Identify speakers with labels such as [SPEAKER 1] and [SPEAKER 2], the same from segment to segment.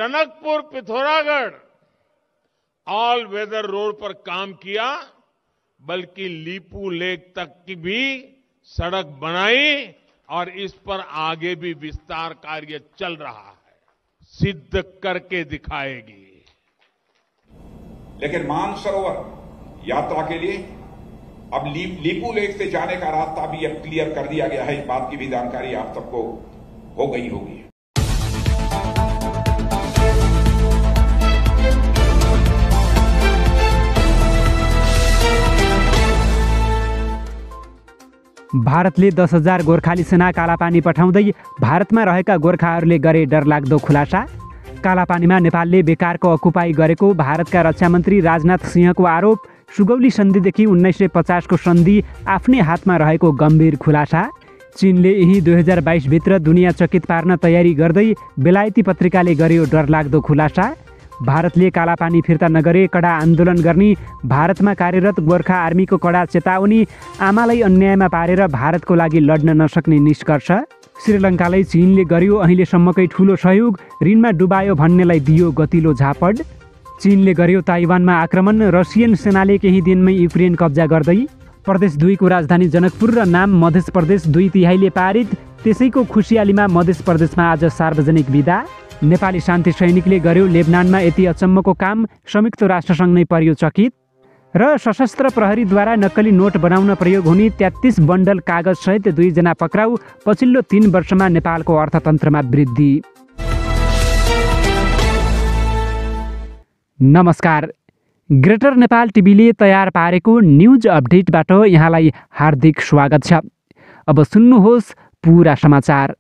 [SPEAKER 1] Tanakpur Pithoragarh all weather road पर काम किया, बल्कि लीपू लेक तक की भी सड़क बनाई और इस पर आगे भी विस्तार कार्य चल रहा है, सिद्ध करके दिखाएगी।
[SPEAKER 2] लेकिन मानसरोवर यात्रा के लिए अब लीपू लेक से जाने का रास्ता भी अब क्लियर कर दिया गया है। इस बात की भी जानकारी आप सबको हो गई होगी।
[SPEAKER 3] भारतले 10,000 गोर्खाली सेना कालापानी पठाउँदै भारतमा रहेका गोर्खाहरूले गरे डरलाग्दो खुलासा। कालापानीमा नेपालले बेकारको अकुपाई गरेको भारतका रक्षा मन्त्री राजनाथ सिंहको आरोप। सुगौली सन्धिदेखि 1950 को सन्धि आफ्नै हातमा रहेको गम्भीर खुलासा। चीनले यही 2022 भित्र दुनियाँ चकित पार्न तयारी गर्दै बेलायती पत्रिकाले गर्यो डरलाग्दो खुलासा। भारतले कालापानी फिर्ता नगरे कडा आन्दोलन गर्ने भारतमा कार्यरत गोर्खा आर्मीको कडा चेतावनी। आमालाई अन्यायमा पारेर भारतको लागि लड्न नसक्ने निष्कर्ष। श्रीलङ्कालाई चीनले गर्यो अहिलेसम्मकै ठूलो सहयोग, ऋणमा डुबायो भन्नेलाई दियो गतिलो झापड। चीनले गर्यो ताइवानमा आक्रमण, रसियन सेनाले केही दिनमै युक्रेन कब्जा गर्दै। प्रदेश 2 को राजधानी जनकपुर र नाम मध्य प्रदेश 2/3 पारित। त्यसैको खुसियालीमा मध्य प्रदेशमा आज सार्वजनिक बिदा। नेपाली शान्ति सैनिकले गर्यो लेबनानमा यति अचम्मको काम, संयुक्त राष्ट्रसङ्घ नै पर्यो चकित। र सशस्त्र प्रहरीद्वारा नक्कली नोट बनाउन प्रयोग हुने 33 बन्डल कागजसहित 2 जना पक्राउ। पछिल्लो 3 वर्षमा नेपालको अर्थतन्त्रमा वृद्धि। नमस्कार, ग्रेटर नेपाल टिभीले तयार पारेको न्युज अपडेटबाट यहाँलाई हार्दिक स्वागत छ। अब सुन्नुहोस् पूरा समाचार।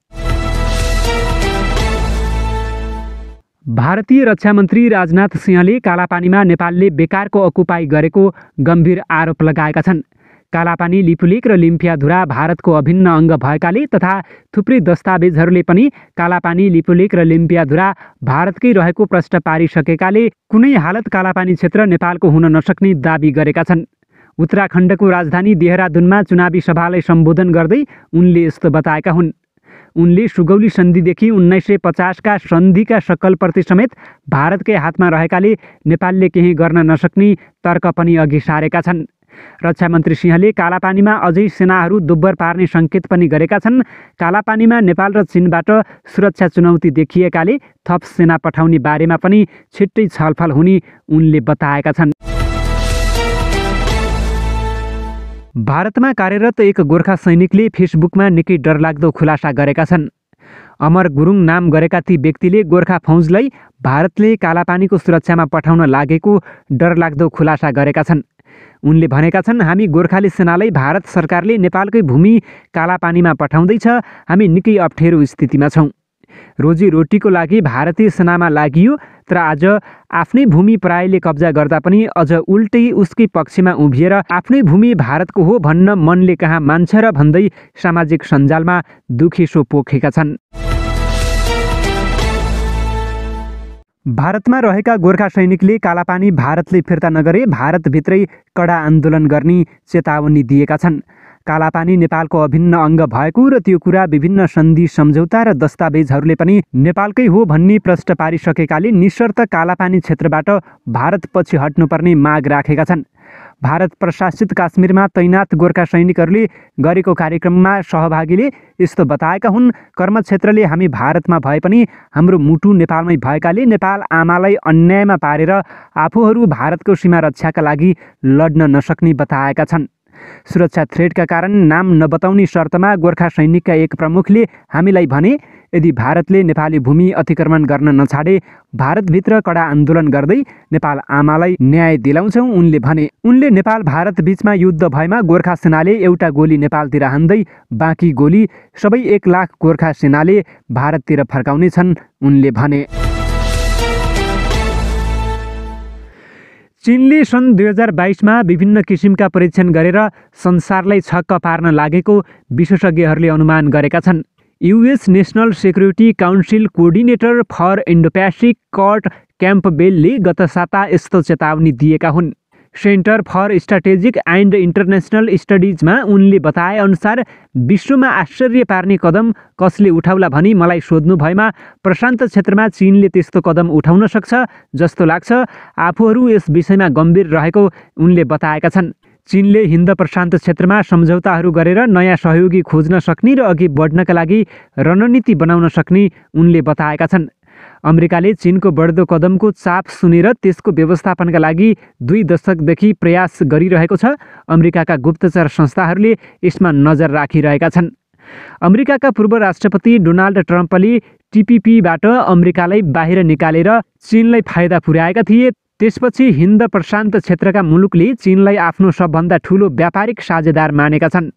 [SPEAKER 3] भारतीय रक्षा मन्त्री राजनाथ सिंहले कालापानीमा नेपालले बेकारको अकुपाई गरेको गम्भीर आरोप लगाएका छन्। कालापानी, लिपुलेक र लिम्फियाधुरा भारतको अभिन्न अङ्ग भएकाले तथा थुप्रै दस्तावेजहरूले पनि कालापानी, लिपुलेक र लिम्फियाधुरा भारतकै रहेको प्रश्न पारिसकेकाले कुनै हालत कालापानी क्षेत्र नेपालको हुन नसक्ने दाबी गरेका छन्। उत्तराखण्डको राजधानी देहरादुनमा चुनावी सभालाई सम्बोधन गर्दै उनले यस्तो बताएका हुन्। उनले सुगौली सन्धिदेखि 1950 का सन्धिका सकलप्रति समेत भारतकै हातमा रहेकाले नेपालले केही गर्न नसक्ने तर्क पनि अघि सारेका छन्। रक्षा मन्त्री सिंहले कालापानीमा अझै सेनाहरू दुब्बर पार्ने सङ्केत पनि गरेका छन्। कालापानीमा नेपाल र चीनबाट सुरक्षा चुनौती देखिएकाले थप सेना पठाउने बारेमा पनि छिट्टै छलफल हुने उनले बताएका छन्। भारतमा कार्यरत एक गोर्खा सैनिकले फेसबुकमा निकै डरलाग्दो खुलासा गरेका छन्। अमर गुरुङ नाम गरेका ती व्यक्तिले गोर्खा फौजलाई भारतले कालापानीको सुरक्षामा पठाउन लागेको डरलाग्दो खुलासा गरेका छन्। उनले भनेका छन्, हामी गोर्खाली सेनालाई भारत सरकारले नेपालकै भूमि कालापानीमा पठाउँदैछ। हामी निकै अप्ठ्यारो स्थितिमा छौँ। रोजीरोटीको लागि भारतीय सेनामा लागियो, तर आज आफ्नै भूमि पराईले कब्जा गर्दा पनि अझ उल्टै उसकै पक्षमा उभिएर आफ्नै भूमि भारतको हो भन्न मनले कहाँ मान्छ र भन्दै सामाजिक सञ्जालमा दुखेसो पोखेका छन्। भारतमा रहेका गोर्खा सैनिकले कालापानी भारतले फिर्ता नगरे भारतभित्रै कडा आन्दोलन गर्ने चेतावनी दिएका छन्। कालापानी नेपालको अभिन्न अङ्ग भएको र त्यो कुरा विभिन्न सन्धि सम्झौता र दस्तावेजहरूले पनि नेपालकै हो भन्ने प्रश्न पारिसकेकाले निशर्त कालापानी क्षेत्रबाट भारत पछि हट्नुपर्ने माग राखेका छन्। भारत प्रशासित काश्मीरमा तैनात गोर्खा सैनिकहरूले गरेको कार्यक्रममा सहभागीले यस्तो बताएका हुन्। कर्मक्षेत्रले हामी भारतमा भए पनि हाम्रो मुटु नेपालमै भएकाले नेपाल आमालाई अन्यायमा पारेर आफूहरू भारतको सीमा रक्षाका लागि लड्न नसक्ने बताएका छन्। सुरक्षा थ्रेडका कारण नाम नबताउने शर्तमा गोर्खा सैनिकका एक प्रमुखले हामीलाई भने, यदि भारतले नेपाली भूमि अतिक्रमण गर्न नछाडे भारतभित्र कडा आन्दोलन गर्दै नेपाल आमालाई न्याय दिलाउँछौँ उनले भने। उनले नेपाल भारत बीचमा युद्ध भएमा गोर्खा सेनाले एउटा गोली नेपालतिर हान्दै बाँकी गोली सबै 1 लाख गोर्खा सेनाले भारततिर फर्काउनेछन् उनले भने। चीनले सन् 2022 मा विभिन्न किसिमका परीक्षण गरेर संसारलाई छक्क पार्न लागेको विशेषज्ञहरूले अनुमान गरेका छन्। US national security council coordinator for Indo Pacific Kurt क्याम्पबेलले गत साता यस्तो चेतावनी दिएका हुन्। Centre for strategic and international स्टडिजमा उनले बताए अनुसार विश्वमा आश्चर्य पार्ने कदम कसले उठाउला भनी मलाई सोध्नु भएमा प्रशान्त क्षेत्रमा चीनले त्यस्तो कदम उठाउन सक्छ जस्तो लाग्छ। आफूहरू यस विषयमा गम्भीर रहेको उनले बताएका छन्। चीनले हिन्द प्रशान्त क्षेत्रमा सम्झौताहरू गरेर नयाँ सहयोगी खोज्न सक्ने र अघि बढ्नका लागि रणनीति बनाउन सक्ने उनले बताएका छन्। अमेरिकाले चीनको बढ्दो कदमको चाप सुनेर त्यसको व्यवस्थापनका लागि 2 दशकदेखि प्रयास गरिरहेको छ। अमेरिकाका गुप्तचर संस्थाहरूले यसमा नजर राखिरहेका छन्। अमेरिकाका पूर्व राष्ट्रपति डोनाल्ड ट्रम्पले टिपिपीबाट अमेरिकालाई बाहिर निकालेर चीनलाई फाइदा पुर्याएका थिए। त्यसपछि हिन्द प्रशान्त क्षेत्रका मुलुकले चीनलाई आफ्नो सबभन्दा ठूलो व्यापारिक साझेदार मानेका छन्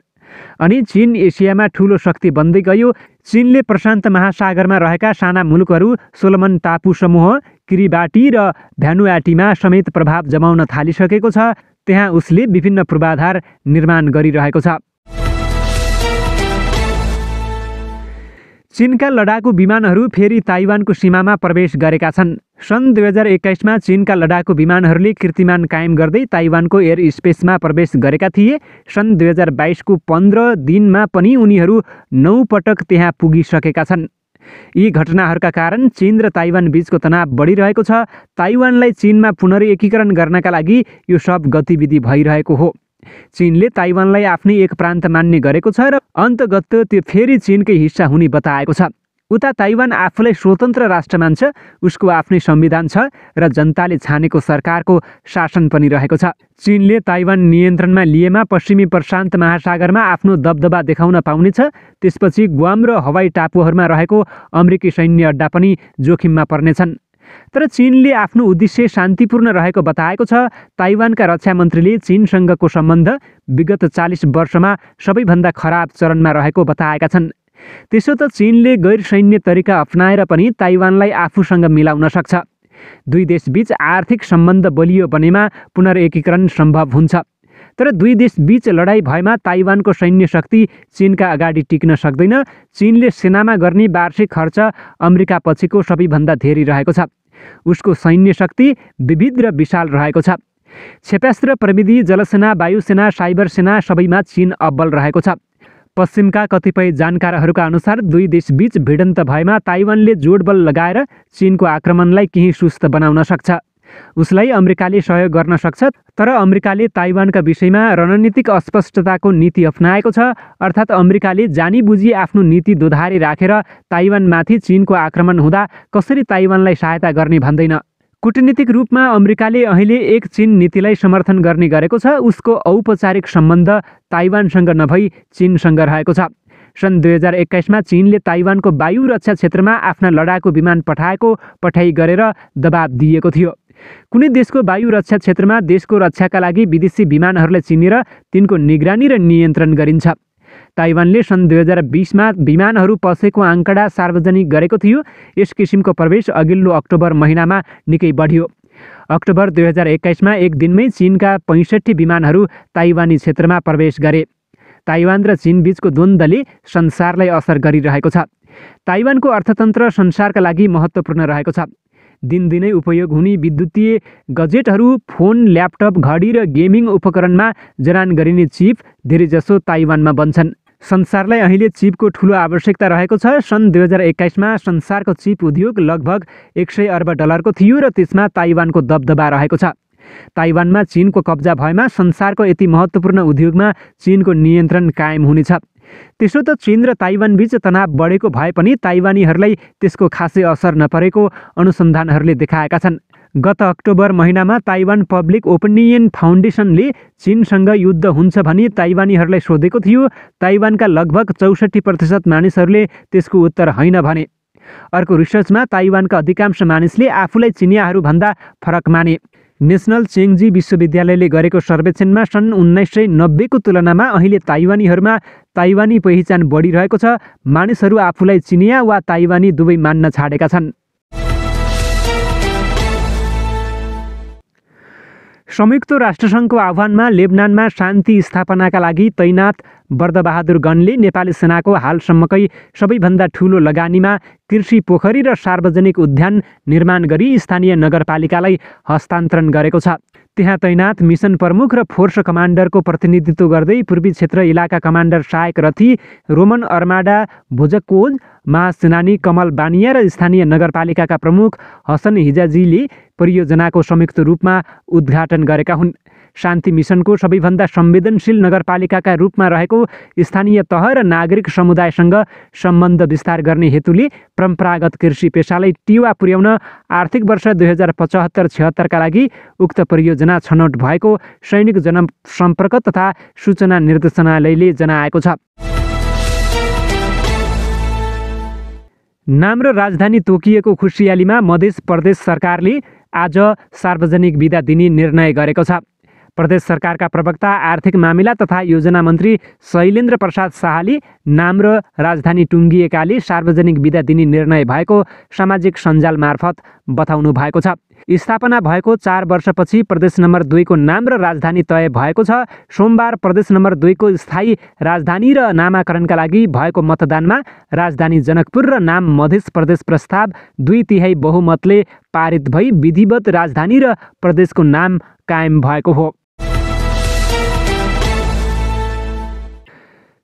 [SPEAKER 3] अनि चीन एसियामा ठूलो शक्ति बन्दै गयो। चीनले प्रशान्त महासागरमा रहेका साना मुलुकहरू सोलोमन टापु समूह, किरिबाटी र भ्यानुआटीमा समेत प्रभाव जमाउन थालिसकेको छ। त्यहाँ उसले विभिन्न पूर्वाधार निर्माण गरिरहेको छ। चीनका लडाकु विमानहरू फेरि ताइवानको सीमामा प्रवेश गरेका छन्। सन् 2021मा चीनका लडाकु विमानहरूले कीर्तिमान कायम गर्दै ताइवानको एयर स्पेसमा प्रवेश गरेका थिए। सन् 2022को 15 दिनमा पनि उनीहरू 9 पटक त्यहाँ पुगिसकेका छन्। यी घटनाहरूका कारण चीन र ताइवान बीचको तनाव बढिरहेको छ। ताइवानलाई चीनमा पुनर्एकीकरण गर्नका लागि यो सब गतिविधि भइरहेको हो। चीनले ताइवानलाई आफ्नै एक प्रान्त मान्ने गरेको छ र अन्तगत त्यो फेरि चीनकै हिस्सा हुने बताएको छ। उता ताइवान आफूलाई स्वतन्त्र राष्ट्र मान्छ, उसको आफ्नै संविधान छ र जनताले छानेको सरकारको शासन पनि रहेको छ। चीनले ताइवान नियन्त्रणमा लिएमा पश्चिमी प्रशान्त महासागरमा आफ्नो दबदबा देखाउन पाउनेछ। त्यसपछि ग्वाम र हवाई टापुहरूमा रहेको अमेरिकी सैन्य अड्डा पनि जोखिममा पर्नेछन्। तर चीनले आफ्नो उद्देश्य शान्तिपूर्ण रहेको बताएको छ। ताइवानका रक्षा मन्त्रीले चीनसँगको सम्बन्ध विगत 40 वर्षमा सबैभन्दा खराब चरणमा रहेको बताएका छन्। त्यसो त चीनले गैर सैन्य तरिका अपनाएर पनि ताइवानलाई आफूसँग मिलाउन सक्छ। दुई देशबीच आर्थिक सम्बन्ध बलियो बनेमा पुनर्एकीकरण सम्भव हुन्छ। तर दुई देशबीच लडाईँ भएमा ताइवानको सैन्य शक्ति चीनका अगाडि टिक्न सक्दैन। चीनले सेनामा गर्ने वार्षिक खर्च अमेरिका पछिको सबैभन्दा धेरै रहेको छ। उसको सैन्य शक्ति विविध र विशाल रहेको छ। क्षेपणास्त्र प्रविधि, जलसेना, वायुसेना, साइबर सेना सबैमा चीन अब्बल रहेको छ। पश्चिमका कतिपय जानकारहरूका अनुसार दुई देशबीच भिडन्त भएमा ताइवानले जोडबल लगाएर चीनको आक्रमणलाई केही सुस्त बनाउन सक्छ। उसलाई अमेरिकाले सहयोग गर्न सक्छ। तर अमेरिकाले ताइवानका विषयमा रणनीतिक अस्पष्टताको नीति अपनाएको छ। अर्थात् अमेरिकाले जानी बुझी आफ्नो नीति दोधारी राखेर ताइवानमाथि चीनको आक्रमण हुँदा कसरी ताइवानलाई सहायता गर्ने भन्दैन। कूटनीतिक रूपमा अमेरिकाले अहिले एक चीन नीतिलाई समर्थन गर्ने गरेको छ। उसको औपचारिक सम्बन्ध ताइवानसँग नभई चीनसँग रहेको छ। सन् 2021मा चीनले ताइवानको वायु रक्षा क्षेत्रमा आफ्ना लडाकु विमान पठाइ गरेर दबाब दिएको थियो। कुनै देशको वायु रक्षा क्षेत्रमा देशको रक्षाका लागि विदेशी विमानहरूलाई चिनेर तिनको निगरानी र नियन्त्रण गरिन्छ। ताइवानले सन् 2020मा विमानहरू पसेको आँकडा सार्वजनिक गरेको थियो। यस किसिमको प्रवेश अघिल्लो अक्टोबर महिनामा निकै बढ्यो। अक्टोबर 2021मा एक दिनमै चीनका 65 विमानहरू ताइवानी क्षेत्रमा प्रवेश गरे। ताइवान र चीन बीचको द्वन्द्वले संसारलाई असर गरिरहेको छ। ताइवानको अर्थतन्त्र संसारका लागि महत्त्वपूर्ण रहेको छ। दिनदिनै उपयोग हुने विद्युतीय गजेटहरू, फोन, ल्यापटप, घडी र गेमिङ उपकरणमा जडान गरिने चिप धेरैजसो ताइवानमा बन्छन्। संसारलाई अहिले चिपको ठूलो आवश्यकता रहेको छ। सन् 2021मा संसारको चिप उद्योग लगभग 100 अर्ब डलरको थियो र त्यसमा ताइवानको दबदबा रहेको छ। ताइवानमा चीनको कब्जा भएमा संसारको यति महत्त्वपूर्ण उद्योगमा चीनको नियन्त्रण कायम हुनेछ। त्यसो त चीन र ताइवान बीच तनाव बढेको भए पनि ताइवानीहरूलाई त्यसको खासै असर नपरेको अनुसन्धानहरूले देखाएका छन्। गत अक्टोबर महिनामा ताइवान पब्लिक ओपिनियन फाउन्डेसनले चीनसँग युद्ध हुन्छ भनी ताइवानीहरूलाई सोधेको थियो। ताइवानका लगभग 64% मानिसहरूले त्यसको उत्तर होइन भने। अर्को रिसर्चमा ताइवानका अधिकांश मानिसले आफूलाई चिनियाहरूभन्दा फरक माने। नेसनल चेङ्जी विश्वविद्यालयले गरेको सर्वेक्षणमा सन् 1990 को तुलनामा अहिले ताइवानीहरूमा ताइवानी पहिचान बढिरहेको छ। मानिसहरू आफूलाई चिनिया वा ताइवानी दुवै मान्न छाडेका छन्। संयुक्त राष्ट्रसङ्घको आह्वानमा लेबनानमा शान्ति स्थापनाका लागि तैनात बर्दबहादुर गणले नेपाली सेनाको हालसम्मकै सबैभन्दा ठूलो लगानीमा कृषि पोखरी र सार्वजनिक उद्यान निर्माण गरी स्थानीय नगरपालिकालाई हस्तान्तरण गरेको छ। त्यहाँ तैनात मिसन प्रमुख र फोर्स कमान्डरको प्रतिनिधित्व गर्दै पूर्वी क्षेत्र इलाका कमान्डर सहायक रथी रोमन अर्माडा भोजकोज, महासेनानी कमल बानिया र स्थानीय नगरपालिकाका प्रमुख हसन हिजाजीले परियोजनाको संयुक्त रूपमा उद्घाटन गरेका हुन्। शान्ति मिसनको सबैभन्दा संवेदनशील नगरपालिकाका रूपमा रहेको स्थानीय तह र नागरिक समुदायसँग सम्बन्ध विस्तार गर्ने हेतुले परम्परागत कृषि पेसालाई टेवा पुर्याउन आर्थिक वर्ष 2075-76 लागि उक्त परियोजना छनौट भएको सैनिक जनसम्पर्क तथा सूचना निर्देशनालयले जनाएको छ। नाम र राजधानी तोकिएको खुसियालीमा मध्य प्रदेश सरकारले आज सार्वजनिक बिदा दिने निर्णय गरेको छ। प्रदेश सरकारका प्रवक्ता आर्थिक मामिला तथा योजना मन्त्री शैलेन्द्र प्रसाद शाहले नाम र राजधानी टुङ्गिएकाले सार्वजनिक बिदा दिने निर्णय भएको सामाजिक सञ्जाल मार्फत बताउनु भएको छ। स्थापना भएको 4 वर्षपछि प्रदेश नम्बर 2 को नाम र राजधानी तय भएको छ। सोमबार प्रदेश नम्बर 2 को स्थायी राजधानी र नामाकरणका लागि भएको मतदानमा राजधानी जनकपुर र नाम मध्य प्रदेश प्रस्ताव 2/3 बहुमतले पारित भई विधिवत राजधानी र प्रदेशको नाम कायम भएको हो।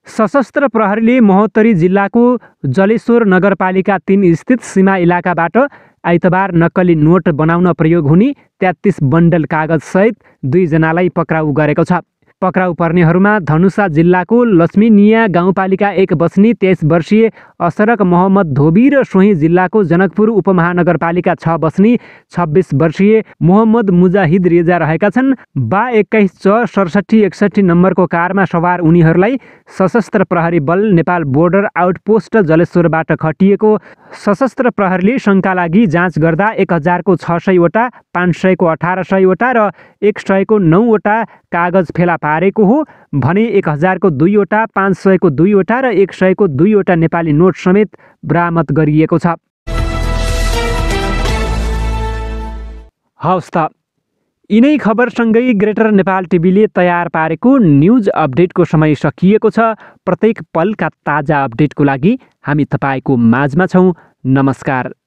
[SPEAKER 3] सशस्त्र प्रहरीले महोत्तरी जिल्लाको जलेश्वर नगरपालिका 3 स्थित सीमा इलाकाबाट आइतबार नक्कली नोट बनाउन प्रयोग हुने 33 बन्डल कागजसहित 2 जनालाई पक्राउ गरेको छ। पक्राउ पर्नेहरूमा धनुषा जिल्लाको लक्ष्मीनिया गाउँपालिका 1 बस्ने 23 वर्षीय असरक मोहम्मद धोबी र सोही जिल्लाको जनकपुर उपमहानगरपालिका 6 बस्ने 26 वर्षीय मोहम्मद मुजाहिद रेजा रहेका छन्। 21 च 6761 नम्बरको कारमा सवार उनीहरूलाई सशस्त्र प्रहरी बल नेपाल बोर्डर आउटपोस्ट जलेश्वरबाट खटिएको सशस्त्र प्रहरीले शङ्का लागि जाँच गर्दा 1000 को 600 वटा, 500 को 1800 वटा र 100 को 9 वटा कागज फेला पारेको हो भने 1000 को 2 वटा, 500 को 2 वटा र 100 को 2 वटा नेपाली नोट समेत बरामद गरिएको छ। हवस् त यिनै खबरसँगै ग्रेटर नेपाल टिभीले तयार पारेको न्युज अपडेटको समय सकिएको छ। प्रत्येक पलका ताजा अपडेटको लागि हामी तपाईँको माझमा छौँ। नमस्कार।